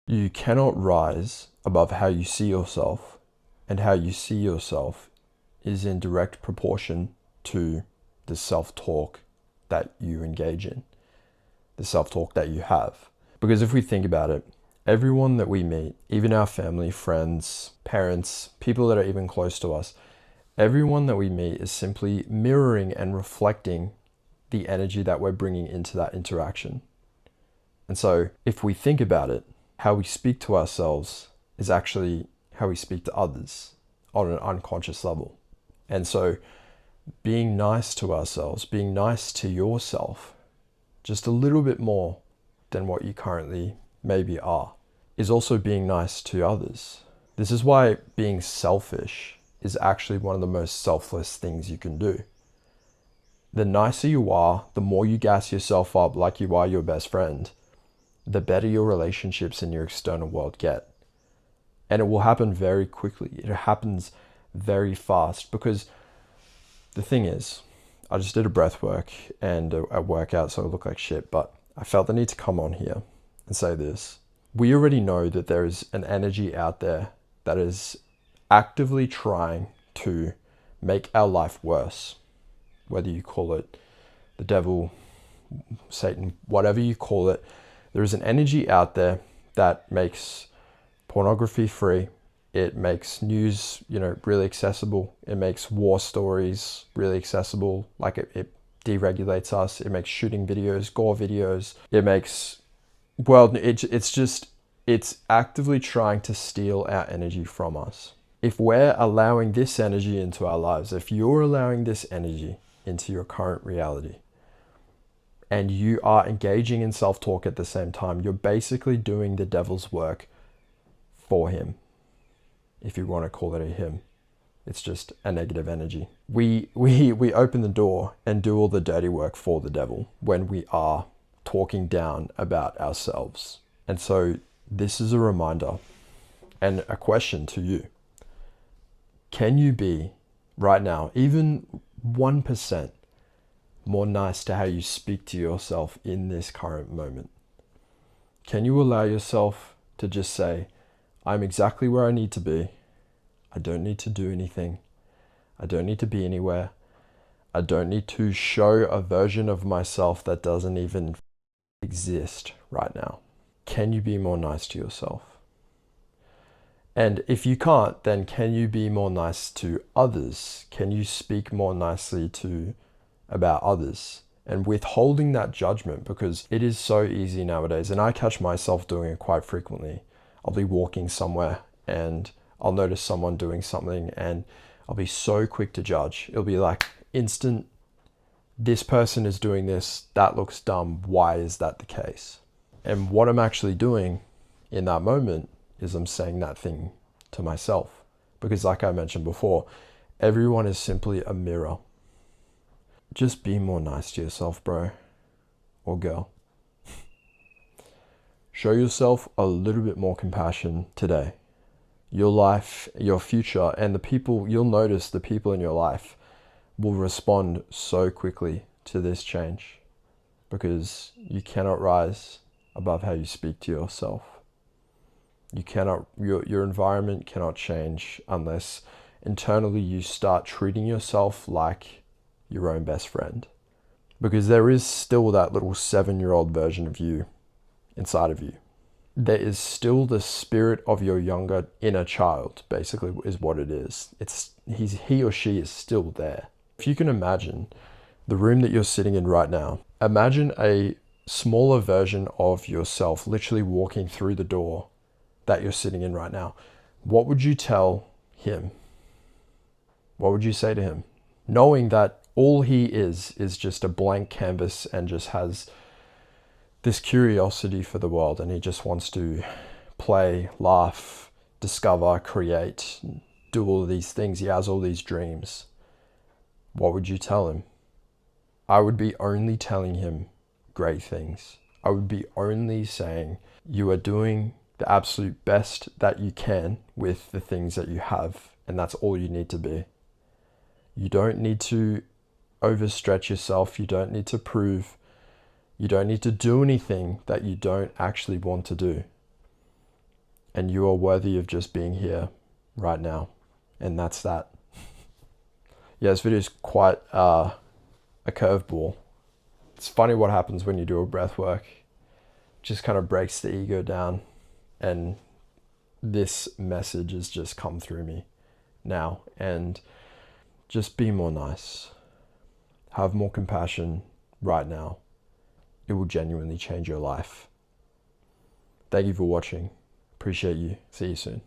You cannot rise above how you see yourself, and how you see yourself is in direct proportion to the self-talk that you engage in, the self-talk that you have. Because if we think about it, everyone that we meet, even our family, friends, parents, people that are even close to us, everyone that we meet is simply mirroring and reflecting the energy that we're bringing into that interaction. And so if we think about it, how we speak to ourselves is actually how we speak to others on an unconscious level. And so being nice to ourselves, being nice to yourself, just a little bit more than what you currently maybe are, is also being nice to others. This is why being selfish is actually one of the most selfless things you can do. The nicer you are, the more you gas yourself up like you are your best friend, the better your relationships in your external world get. And it will happen very quickly. It happens very fast, because the thing is, I just did a breath work and a workout, so I look like shit, but I felt the need to come on here and say this. We already know that there is an energy out there that is actively trying to make our life worse. Whether you call it the devil, Satan, whatever you call it, there is an energy out there that makes pornography free. It makes news, really accessible. It makes war stories really accessible. Like it deregulates us. It makes shooting videos, gore videos. It makes, it's actively trying to steal our energy from us. If we're allowing this energy into our lives, if you're allowing this energy into your current reality, and you are engaging in self-talk at the same time, you're basically doing the devil's work for him. If you want to call it a him, it's just a negative energy. We open the door and do all the dirty work for the devil when we are talking down about ourselves. And so this is a reminder and a question to you. Can you be right now, even 1%, more nice to how you speak to yourself in this current moment? Can you allow yourself to just say, I'm exactly where I need to be. I don't need to do anything. I don't need to be anywhere. I don't need to show a version of myself that doesn't even exist right now. Can you be more nice to yourself? And if you can't, then can you be more nice to others? Can you speak more nicely about others and withholding that judgment? Because it is so easy nowadays, and I catch myself doing it quite frequently. I'll be walking somewhere and I'll notice someone doing something and I'll be so quick to judge. It'll be like instant, this person is doing this, that looks dumb, why is that the case? And what I'm actually doing in that moment is I'm saying that thing to myself. Because like I mentioned before, everyone is simply a mirror. Just be more nice to yourself, bro or girl. Show yourself a little bit more compassion today. Your life, your future, and the people, you'll notice the people in your life will respond so quickly to this change, because you cannot rise above how you speak to yourself. You cannot, your environment cannot change unless internally you start treating yourself like your own best friend. Because there is still that little 7-year-old version of you inside of you. There is still the spirit of your younger inner child, basically, is what it is. He or she is still there. If you can imagine the room that you're sitting in right now, imagine a smaller version of yourself literally walking through the door that you're sitting in right now. What would you tell him? What would you say to him? Knowing that all he is just a blank canvas and just has this curiosity for the world, and he just wants to play, laugh, discover, create, do all of these things. He has all these dreams. What would you tell him? I would be only telling him great things. I would be only saying, you are doing the absolute best that you can with the things that you have, and that's all you need to be. You don't need to overstretch yourself. You don't need to prove. You don't need to do anything that you don't actually want to do. And you are worthy of just being here right now. And that's that. Yeah, this video is quite a curveball. It's funny what happens when you do a breath work. Just kind of breaks the ego down, and this message has just come through me now. And just be more nice. Have more compassion right now. It will genuinely change your life. Thank you for watching. Appreciate you. See you soon.